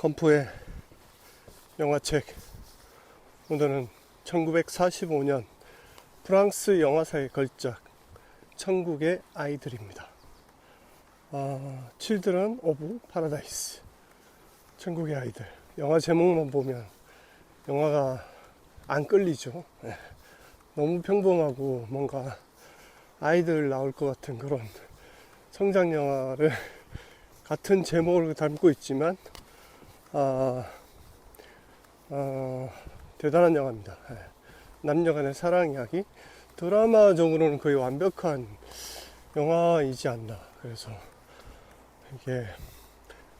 건프의 영화책. 오늘은 1945년 프랑스 영화사의 걸작 천국의 아이들입니다. Children of Paradise, 천국의 아이들. 영화 제목만 보면 영화가 안 끌리죠. 너무 평범하고 뭔가 아이들 나올 것 같은 그런 성장 영화를 같은 제목을 담고 있지만 대단한 영화입니다. 남녀간의 사랑 이야기, 드라마적으로는 거의 완벽한 영화이지 않나. 그래서 이게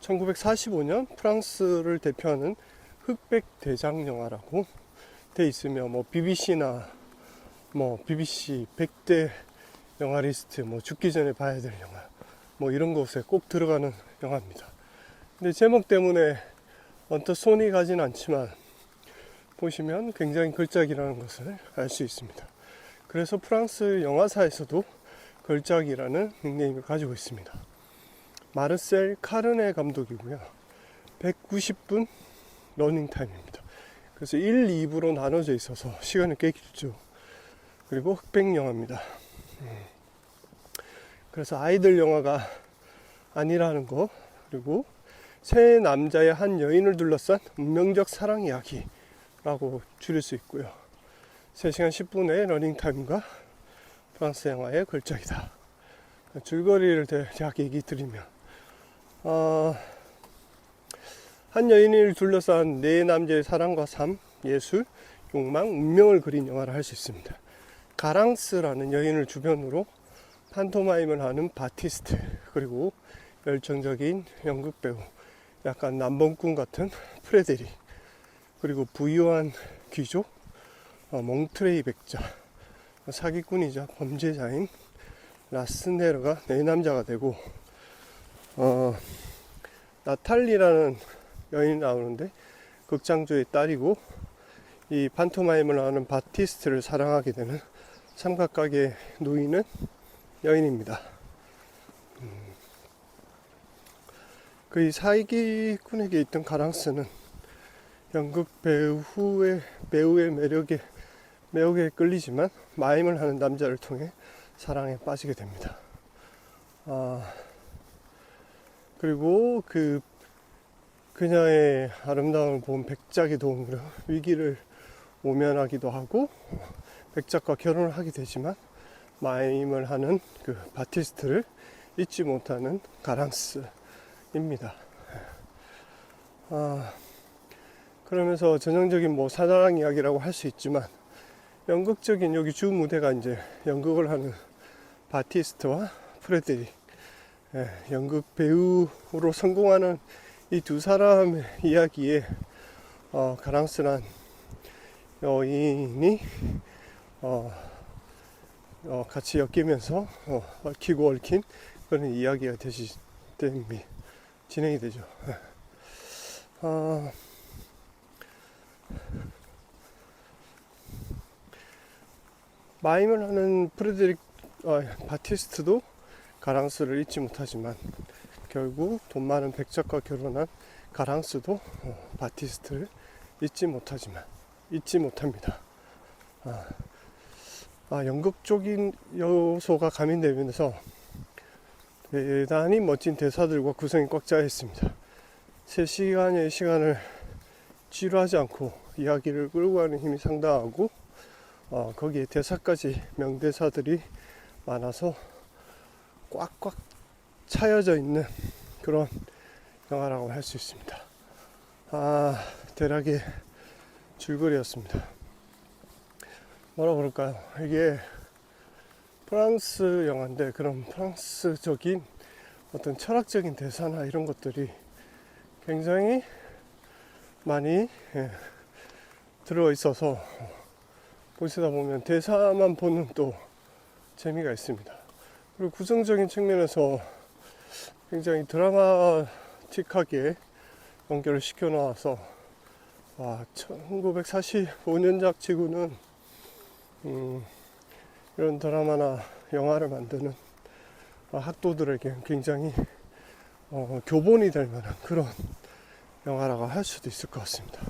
1945년 프랑스를 대표하는 흑백 대장 영화라고 돼 있으며, BBC나 BBC 100대 영화 리스트, 죽기 전에 봐야 될 영화, 이런 곳에 꼭 들어가는 영화입니다. 근데 제목 때문에 언뜻 손이 가진 않지만 보시면 굉장히 걸작이라는 것을 알 수 있습니다. 그래서 프랑스 영화사에서도 걸작이라는 닉네임을 가지고 있습니다. 마르셀 카르네 감독이고요. 190분 러닝타임입니다. 그래서 1, 2부로 나눠져 있어서 시간이 꽤 길죠. 그리고 흑백 영화입니다. 그래서 아이들 영화가 아니라는 거, 그리고 세 남자의 한 여인을 둘러싼 운명적 사랑 이야기라고 줄일 수 있고요. 3시간 10분의 러닝타임과 프랑스 영화의 걸작이다. 줄거리를 대략 얘기 드리면, 한 여인을 둘러싼 네 남자의 사랑과 삶, 예술, 욕망, 운명을 그린 영화를 할 수 있습니다. 가랑스라는 여인을 주변으로 판토마임을 하는 바티스트, 그리고 열정적인 연극 배우, 약간 남봉꾼 같은 프레데릭, 그리고 부유한 귀족 몽트레이 백자, 사기꾼이자 범죄자인 라스네르가 네 남자가 되고, 나탈리라는 여인이 나오는데 극장주의 딸이고, 이 판토마임을 하는 바티스트를 사랑하게 되는 삼각관계 놓이는 여인입니다. 그 사기꾼에게 있던 가랑스는 연극 배우의 매력에 끌리지만 마임을 하는 남자를 통해 사랑에 빠지게 됩니다. 그리고 그녀의 아름다움을 본 백작의 도움으로 위기를 모면하기도 하고 백작과 결혼을 하게 되지만 마임을 하는 그 바티스트를 잊지 못하는 가랑스입니다. 그러면서 전형적인 사랑 이야기라고 할 수 있지만, 연극적인 여기 주 무대가 이제 연극을 하는 바티스트와 프레데릭, 연극 배우로 성공하는 이 두 사람의 이야기에 가랑스란 여인이 같이 엮이면서 얽히고 얽힌 그런 이야기가 진행이 되죠. 마임을 하는 프레데릭 바티스트도 가랑스를 잊지 못하지만, 결국 돈 많은 백작과 결혼한 가랑스도 바티스트를 잊지 못합니다. 연극적인 요소가 가미되면서 대단히 멋진 대사들과 구성이 꽉 짜여 있습니다. 3시간의 시간을 지루하지 않고 이야기를 끌고 가는 힘이 상당하고, 거기에 대사까지 명대사들이 많아서 꽉꽉 차여져 있는 그런 영화라고 할 수 있습니다. 대략의 줄거리였습니다. 뭐라 그럴까요? 이게 프랑스 영화인데, 그런 프랑스적인 어떤 철학적인 대사나 이런 것들이 굉장히 많이 들어있어서 보시다 보면 대사만 보는 또 재미가 있습니다. 그리고 구성적인 측면에서 굉장히 드라마틱하게 연결을 시켜 놓아서 1945년작 치고는 이런 드라마나 영화를 만드는 학도들에게 굉장히 교본이 될 만한 그런 영화라고 할 수도 있을 것 같습니다.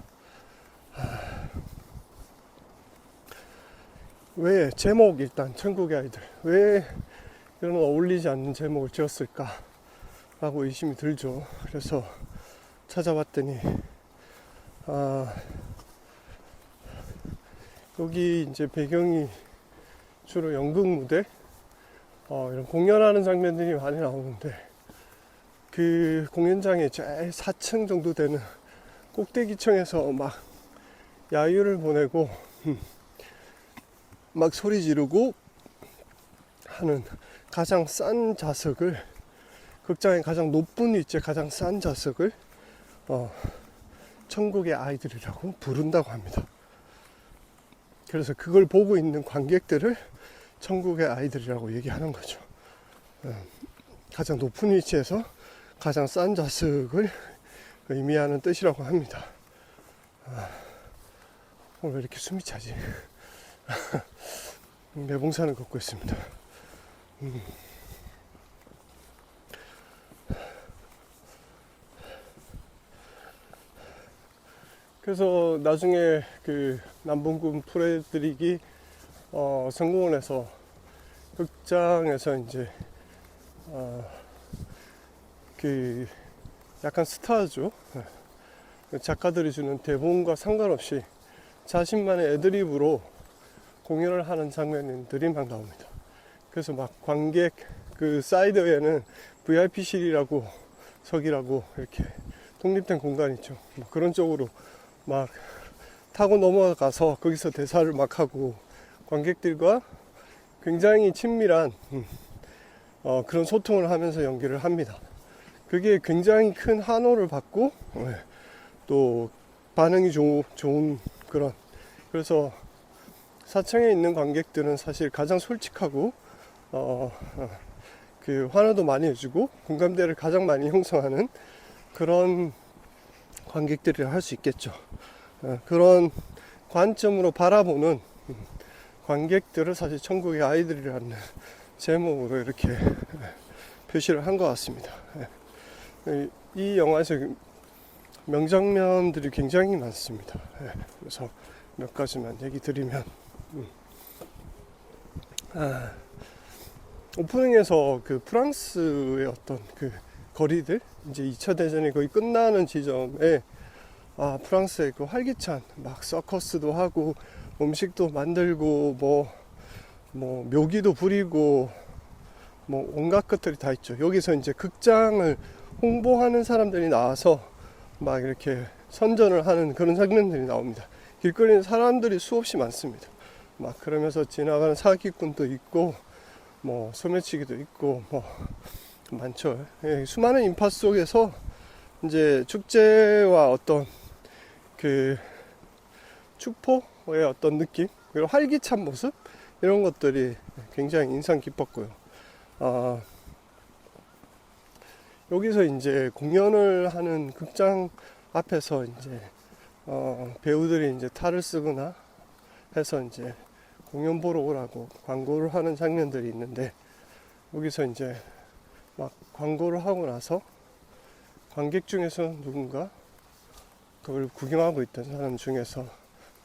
왜 제목, 일단 천국의 아이들 왜 이런 어울리지 않는 제목을 지었을까 라고 의심이 들죠. 그래서 찾아봤더니 여기 이제 배경이 주로 연극 무대, 이런 공연하는 장면들이 많이 나오는데, 그 공연장의 제일 4층 정도 되는 꼭대기층에서 막 야유를 보내고 막 소리 지르고 하는 가장 싼 좌석을, 극장의 가장 높은 위치에 가장 싼 좌석을 천국의 아이들이라고 부른다고 합니다. 그래서 그걸 보고 있는 관객들을 천국의 아이들이라고 얘기하는 거죠. 가장 높은 위치에서 가장 싼 좌석을 의미하는 뜻이라고 합니다. 오늘 왜 이렇게 숨이 차지? 매봉산을 걷고 있습니다. 그래서 나중에 그 남봉군 풀어드리기 성공을 해서 극장에서 이제 그 약간 스타죠. 작가들이 주는 대본과 상관없이 자신만의 애드립으로 공연을 하는 장면들이 막 나옵니다. 그래서 막 관객 그 사이드에는 VIP실이라고 석이라고 이렇게 독립된 공간이 있죠. 뭐 그런 쪽으로 막 타고 넘어가서 거기서 대사를 막 하고 관객들과 굉장히 친밀한 그런 소통을 하면서 연기를 합니다. 그게 굉장히 큰 환호를 받고 또 반응이 좋은 그런, 그래서 4층에 있는 관객들은 사실 가장 솔직하고 그 환호도 많이 해주고 공감대를 가장 많이 형성하는 그런 관객들이라 할 수 있겠죠. 그런 관점으로 바라보는 관객들을 사실 천국의 아이들이라는 제목으로 이렇게 표시를 한 것 같습니다. 이 영화에서 명장면들이 굉장히 많습니다. 그래서 몇 가지만 얘기 드리면, 오프닝에서 그 프랑스의 어떤 그 거리들, 이제 2차 대전이 거의 끝나는 지점에 프랑스의 그 활기찬 막 서커스도 하고 음식도 만들고 뭐 묘기도 부리고 뭐 온갖 것들이 다 있죠. 여기서 이제 극장을 홍보하는 사람들이 나와서 막 이렇게 선전을 하는 그런 장면들이 나옵니다. 길거리에 사람들이 수없이 많습니다. 막 그러면서 지나가는 사기꾼도 있고 뭐 소매치기도 있고 뭐 많죠. 수많은 인파 속에서 이제 축제와 어떤 그 축포의 어떤 느낌, 그리고 활기찬 모습, 이런 것들이 굉장히 인상 깊었고요. 여기서 이제 공연을 하는 극장 앞에서 이제 배우들이 이제 탈을 쓰거나 해서 이제 공연 보러 오라고 광고를 하는 장면들이 있는데, 여기서 이제 막 광고를 하고 나서 관객 중에서 누군가 그걸 구경하고 있던 사람 중에서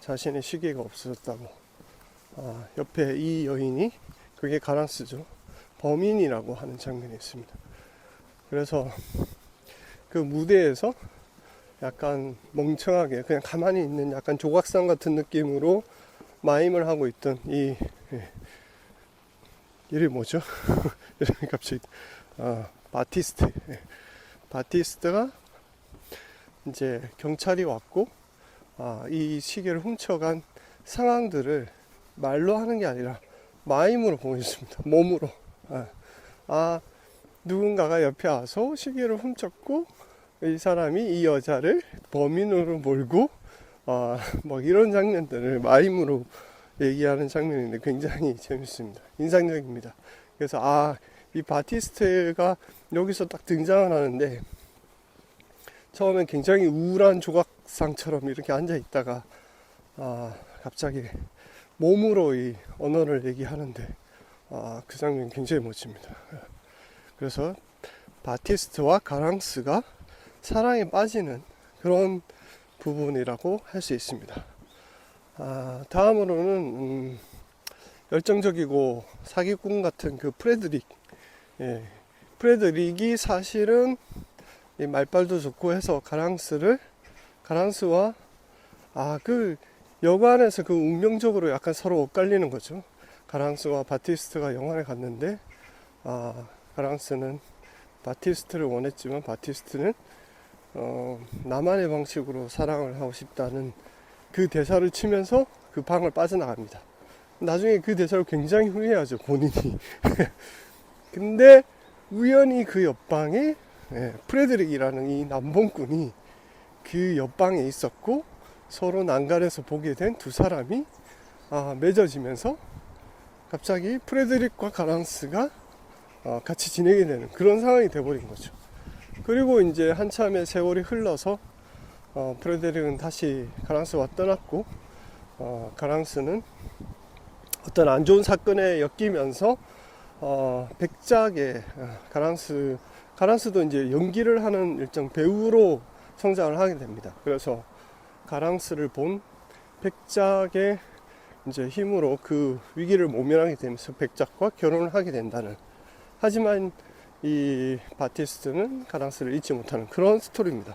자신의 시계가 없어졌다고, 옆에 이 여인이, 그게 가랑스죠, 범인이라고 하는 장면이 있습니다. 그래서 그 무대에서 약간 멍청하게 그냥 가만히 있는 약간 조각상 같은 느낌으로 마임을 하고 있던 이 이름이 뭐죠? 이름이 갑자기 바티스트. 바티스트가 이제 경찰이 왔고 이 시계를 훔쳐간 상황들을 말로 하는 게 아니라 마임으로 보여줬습니다. 몸으로. 누군가가 옆에 와서 시계를 훔쳤고 이 사람이 이 여자를 범인으로 몰고 뭐 이런 장면들을 마임으로 얘기하는 장면인데 굉장히 재밌습니다. 인상적입니다. 그래서 이 바티스트가 여기서 딱 등장을 하는데, 처음엔 굉장히 우울한 조각상처럼 이렇게 앉아 있다가 갑자기 몸으로 이 언어를 얘기하는데 그 장면 굉장히 멋집니다. 그래서 바티스트와 가랑스가 사랑에 빠지는 그런 부분이라고 할 수 있습니다. 다음으로는 열정적이고 사기꾼 같은 그 프레드릭. 예, 프레드릭이 사실은 이 말빨도 좋고 해서 가랑스와 그 여관에서 그 운명적으로 약간 서로 엇갈리는 거죠. 가랑스와 바티스트가 여관에 갔는데 가랑스는 바티스트를 원했지만 바티스트는 나만의 방식으로 사랑을 하고 싶다는 그 대사를 치면서 그 방을 빠져나갑니다. 나중에 그 대사를 굉장히 후회하죠, 본인이. 근데 우연히 그 옆방에 프레드릭이라는 이 남봉꾼이 그 옆방에 있었고 서로 난간에서 보게 된 두 사람이 맺어지면서 갑자기 프레드릭과 가랑스가 같이 지내게 되는 그런 상황이 돼버린 거죠. 그리고 이제 한참의 세월이 흘러서 프레드릭은 다시 가랑스와 떠났고 가랑스는 어떤 안 좋은 사건에 엮이면서 백작의 가랑스도 이제 연기를 하는 일정 배우로 성장을 하게 됩니다. 그래서 가랑스를 본 백작의 이제 힘으로 그 위기를 모면하게 되면서 백작과 결혼을 하게 된다는. 하지만 이 바티스트는 가랑스를 잊지 못하는 그런 스토리입니다.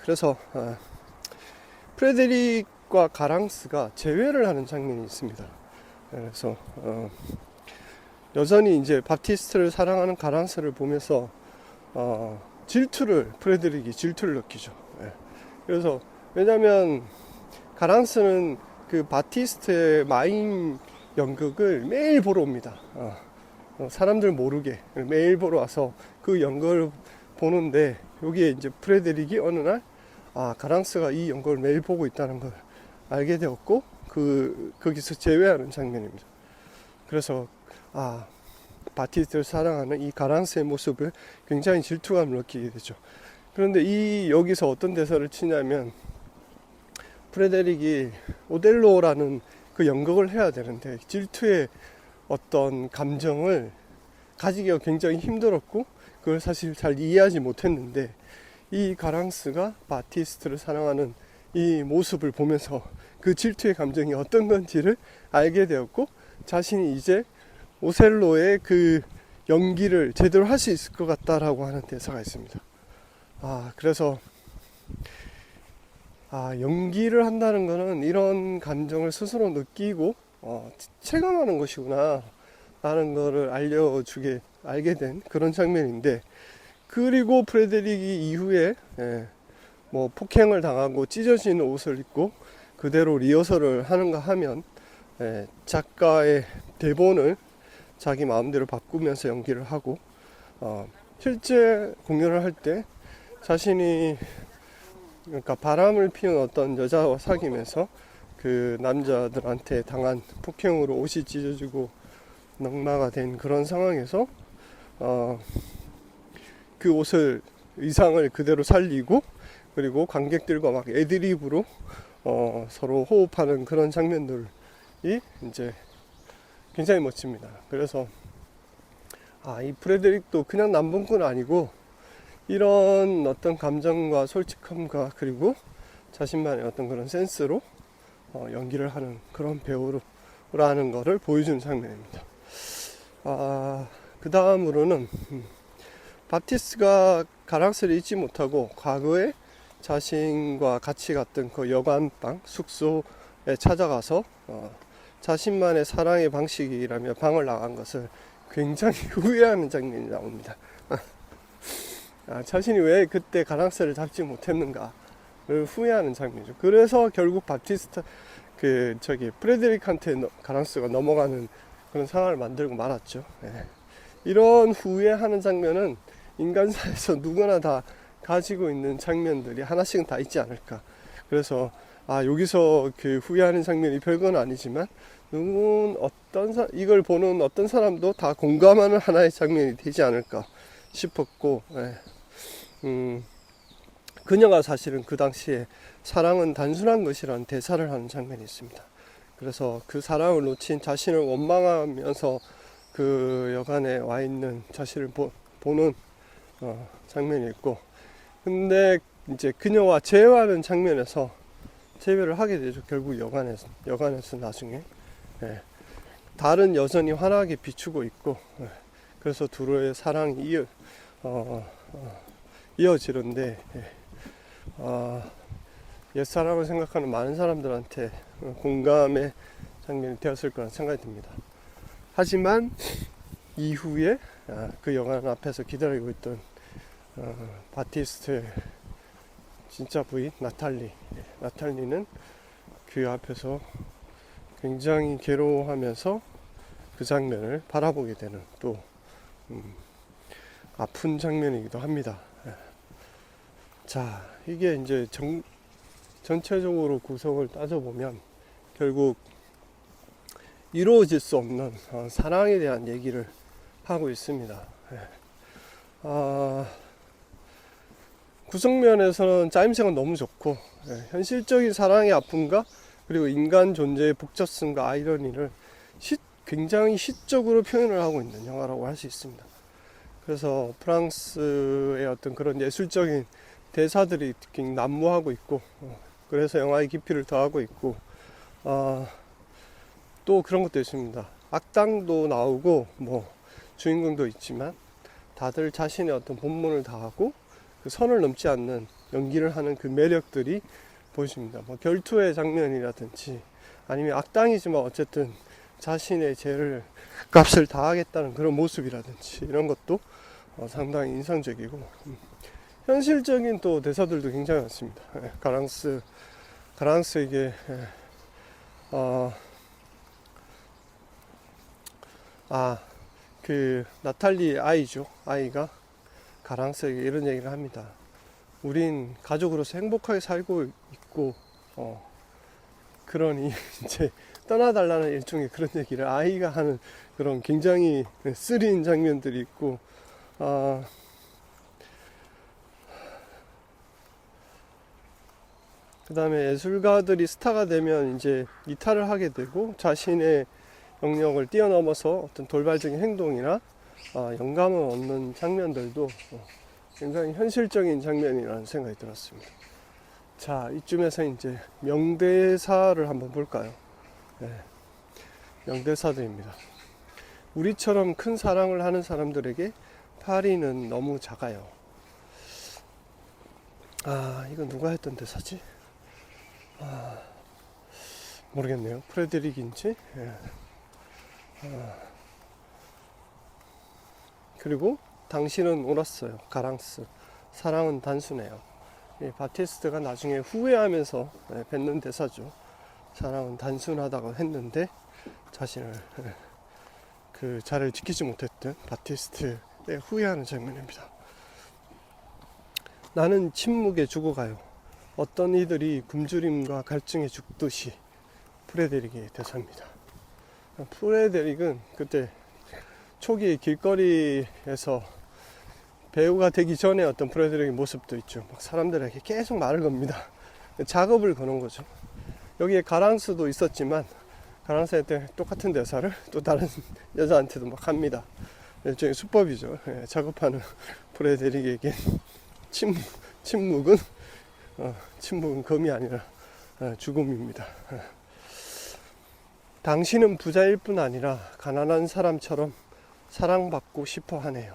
그래서 프레드릭과 가랑스가 재회를 하는 장면이 있습니다. 그래서 여전히 이제 바티스트를 사랑하는 가랑스를 보면서 프레드릭이 질투를 느끼죠. 그래서 왜냐면 가랑스는 그 바티스트의 마임 연극을 매일 보러 옵니다. 사람들 모르게 매일 보러 와서 그 연극을 보는데 여기에 이제 프레드릭이 어느 날 가랑스가 이 연극을 매일 보고 있다는 걸 알게 되었고 거기서 제외하는 장면입니다. 그래서 바티스트를 사랑하는 이 가랑스의 모습을 굉장히 질투감을 느끼게 되죠. 그런데 여기서 어떤 대사를 치냐면 프레드릭이 오델로라는 그 연극을 해야 되는데 질투의 어떤 감정을 가지기가 굉장히 힘들었고 그걸 사실 잘 이해하지 못했는데 이 가랑스가 바티스트를 사랑하는 이 모습을 보면서 그 질투의 감정이 어떤 건지를 알게 되었고 자신이 이제 오셀로의 그 연기를 제대로 할 수 있을 것 같다라고 하는 대사가 있습니다. 그래서 연기를 한다는 것은 이런 감정을 스스로 느끼고 체감하는 것이구나 라는 것을 알게 된 그런 장면인데, 그리고 프레드릭이 이후에 뭐 폭행을 당하고 찢어지는 옷을 입고 그대로 리허설을 하는가 하면 작가의 대본을 자기 마음대로 바꾸면서 연기를 하고 실제 공연을 할 때 자신이 그러니까 바람을 피운 어떤 여자와 사귀면서 그 남자들한테 당한 폭행으로 옷이 찢어지고 낙마가 된 그런 상황에서 그 의상을 그대로 살리고 그리고 관객들과 막 애드립으로 서로 호흡하는 그런 장면들이 이제 굉장히 멋집니다. 그래서 이 프레드릭도 그냥 남봉꾼 아니고 이런 어떤 감정과 솔직함과 그리고 자신만의 어떤 그런 센스로 연기를 하는 그런 배우라는 것을 보여주는 장면입니다. 그 다음으로는 바티스트가 가랑스를 잊지 못하고 과거에 자신과 같이 갔던 그 여관방 숙소에 찾아가서 자신만의 사랑의 방식이라며 방을 나간 것을 굉장히 후회하는 장면이 나옵니다. 자신이 왜 그때 가랑스를 잡지 못했는가를 후회하는 장면이죠. 그래서 결국 바티스트 프레드릭한테 가랑스가 넘어가는 그런 상황을 만들고 말았죠. 이런 후회하는 장면은 인간사에서 누구나 다 가지고 있는 장면들이 하나씩은 다 있지 않을까. 그래서 여기서 그 후회하는 장면이 별건 아니지만 이걸 보는 어떤 사람도 다 공감하는 하나의 장면이 되지 않을까 싶었고, 그녀가 사실은 그 당시에 사랑은 단순한 것이라는 대사를 하는 장면이 있습니다. 그래서 그 사랑을 놓친 자신을 원망하면서 그 여관에 와 있는 자신을 보는 장면이 있고, 근데 이제 그녀와 재회하는 장면에서 재회를 하게 되죠. 결국 여관에서 나중에. 예. 달은 여전히 환하게 비추고 있고, 예. 그래서 둘의 사랑이 이어지는데, 예. 옛사랑을 생각하는 많은 사람들한테 공감의 장면이 되었을 거란 생각이 듭니다. 하지만 이후에 그 여관 앞에서 기다리고 있던 바티스트의 진짜 부인 나탈리는 그 앞에서 굉장히 괴로워하면서 그 장면을 바라보게 되는 또 아픈 장면이기도 합니다. 자, 이게 이제 전체적으로 구성을 따져보면 결국 이루어질 수 없는 사랑에 대한 얘기를 하고 있습니다. 구성면에서는 짜임새가 너무 좋고, 현실적인 사랑의 아픔과 그리고 인간 존재의 복잡성과 아이러니를 굉장히 시적으로 표현을 하고 있는 영화라고 할 수 있습니다. 그래서 프랑스의 어떤 그런 예술적인 대사들이 굉장히 난무하고 있고, 그래서 영화의 깊이를 더하고 있고, 또 그런 것도 있습니다. 악당도 나오고 뭐 주인공도 있지만 다들 자신의 어떤 본분을 다하고 그 선을 넘지 않는 연기를 하는 그 매력들이 보여집니다. 뭐 결투의 장면이라든지 아니면 악당이지만 어쨌든 자신의 죄를 값을 다하겠다는 그런 모습이라든지 이런 것도 상당히 인상적이고, 현실적인 또 대사들도 굉장히 많습니다. 가랑스에게 그 나탈리 아이가 가랑스에게 이런 얘기를 합니다. 우린 가족으로서 행복하게 살고 있고, 그러니 이제 떠나달라는 일종의 그런 얘기를 아이가 하는 그런 굉장히 쓰린 장면들이 있고, 그 다음에 예술가들이 스타가 되면 이제 이탈을 하게 되고 자신의 영역을 뛰어넘어서 어떤 돌발적인 행동이나 영감을 얻는 장면들도 굉장히 현실적인 장면이라는 생각이 들었습니다. 자, 이쯤에서 이제 명대사를 한번 볼까요? 네, 명대사들입니다. 우리처럼 큰 사랑을 하는 사람들에게 파리는 너무 작아요. 이건 누가 했던 대사지? 모르겠네요. 프레드릭인지. 예. 그리고 당신은 옳았어요. 가랑스. 사랑은 단순해요. 바티스트가 나중에 후회하면서 뱉는 대사죠. 사랑은 단순하다고 했는데 자신을 그 자리를 지키지 못했던 바티스트의 후회하는 장면입니다. 나는 침묵에 죽어가요. 어떤 이들이 굶주림과 갈증에 죽듯이. 프레데릭의 대사입니다. 프레데릭은 그때 초기 길거리에서 배우가 되기 전에 어떤 프레데릭의 모습도 있죠. 막 사람들에게 계속 말을 겁니다. 작업을 거는 거죠. 여기에 가랑스도 있었지만 가랑스한테 똑같은 대사를 또 다른 여자한테도 막 합니다. 일종의 수법이죠. 작업하는 프레데릭에게 침묵은 금이 아니라 죽음입니다. 당신은 부자일 뿐 아니라 가난한 사람처럼 사랑받고 싶어 하네요.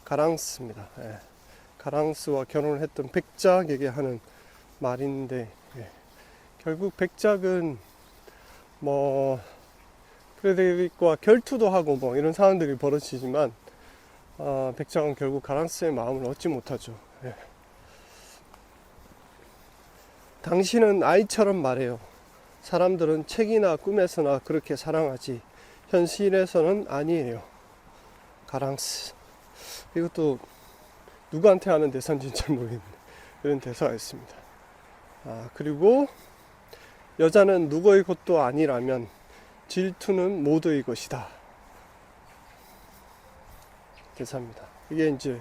가랑스입니다. 가랑스와 결혼을 했던 백작에게 하는 말인데, 결국 백작은 뭐 프레데릭과 결투도 하고 뭐 이런 상황들이 벌어지지만 백작은 결국 가랑스의 마음을 얻지 못하죠. 당신은 아이처럼 말해요. 사람들은 책이나 꿈에서나 그렇게 사랑하지 현실에서는 아니에요. 가랑스. 이것도 누구한테 하는 대사인지는 잘 모르겠는데 이런 대사가 있습니다. 그리고 여자는 누구의 것도 아니라면 질투는 모두의 것이다. 대사입니다. 이게 이제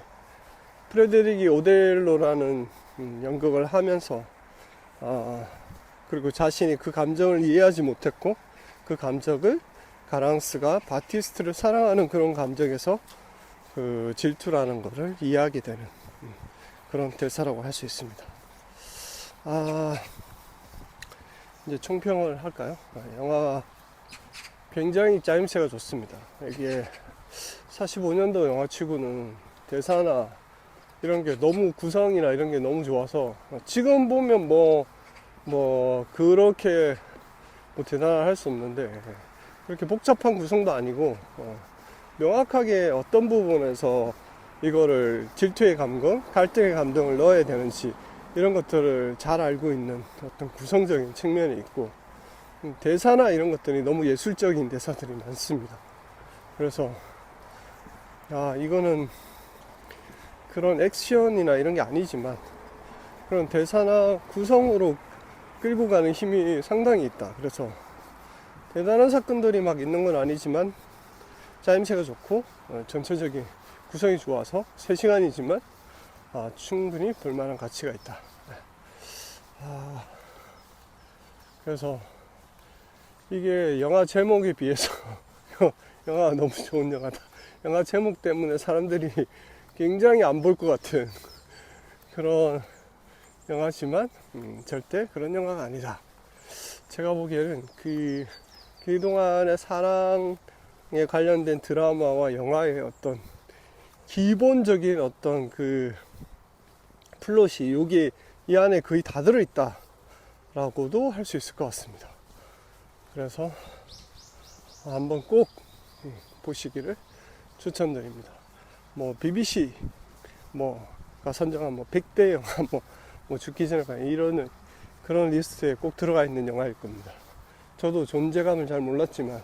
프레데릭이 오델로라는 연극을 하면서 그리고 자신이 그 감정을 이해하지 못했고 그 감정을 가랑스가 바티스트를 사랑하는 그런 감정에서 그 질투라는 것을 이해하게 되는 그런 대사라고 할 수 있습니다. 이제 총평을 할까요? 영화 굉장히 짜임새가 좋습니다. 이게 45년도 영화치고는 대사나 이런 게 너무 구성이나 이런 게 너무 좋아서 지금 보면 그렇게 대단할 수 없는데 그렇게 복잡한 구성도 아니고 명확하게 어떤 부분에서 이거를 질투의 감정, 갈등의 감정을 넣어야 되는지 이런 것들을 잘 알고 있는 어떤 구성적인 측면이 있고 대사나 이런 것들이 너무 예술적인 대사들이 많습니다. 그래서 이거는 그런 액션이나 이런 게 아니지만 그런 대사나 구성으로 끌고 가는 힘이 상당히 있다. 그래서 대단한 사건들이 막 있는 건 아니지만 짜임새가 좋고 전체적인 구성이 좋아서 3시간이지만 충분히 볼만한 가치가 있다. 그래서 이게 영화 제목에 비해서 영화가 너무 좋은 영화다. 영화 제목 때문에 사람들이 굉장히 안 볼 것 같은 그런 영화지만 절대 그런 영화가 아니다. 제가 보기에는 그동안의 사랑에 관련된 드라마와 영화의 어떤 기본적인 어떤 그 플롯이 여기 이 안에 거의 다 들어있다 라고도 할 수 있을 것 같습니다. 그래서 한번 꼭 보시기를 추천드립니다. BBC가 선정한 100대 영화 죽기 전에 봐야 이러는 그런 리스트에 꼭 들어가 있는 영화일 겁니다. 저도 존재감을 잘 몰랐지만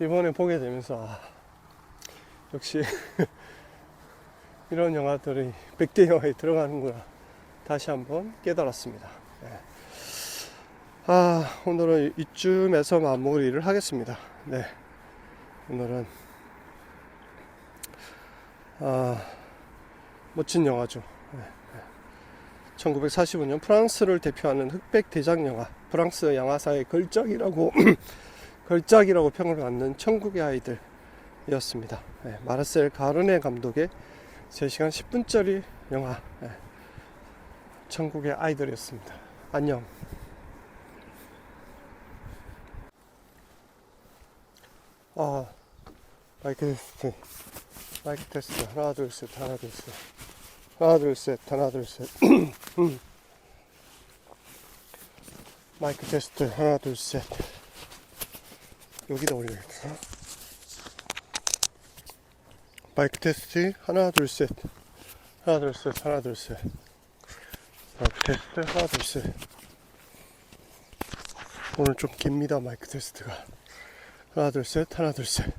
이번에 보게 되면서 역시 이런 영화들이 100대 영화에 들어가는구나 다시 한번 깨달았습니다. 네. 오늘은 이쯤에서 마무리를 하겠습니다. 네. 오늘은 멋진 영화죠. 네. 1945년 프랑스를 대표하는 흑백 대장 영화, 프랑스 영화사의 걸작이라고 평을 받는 천국의 아이들이었습니다. 네. 마르셀 가르네 감독의 3시간 10분짜리 영화 천국의 아이들이었습니다. 안녕. 마이크 테스트 하나 둘 셋 하나 둘 셋 하나 둘 셋 하나 둘 셋 마이크 테스트 하나 둘 셋 여기다 올려야겠다. 마이크 테스트 하나 둘 셋 하나 둘 셋 하나 둘 셋 마이크 테스트 하나 둘 셋. 오늘 좀 깁니다. 마이크 테스트가 하나 둘 셋 하나 둘 셋.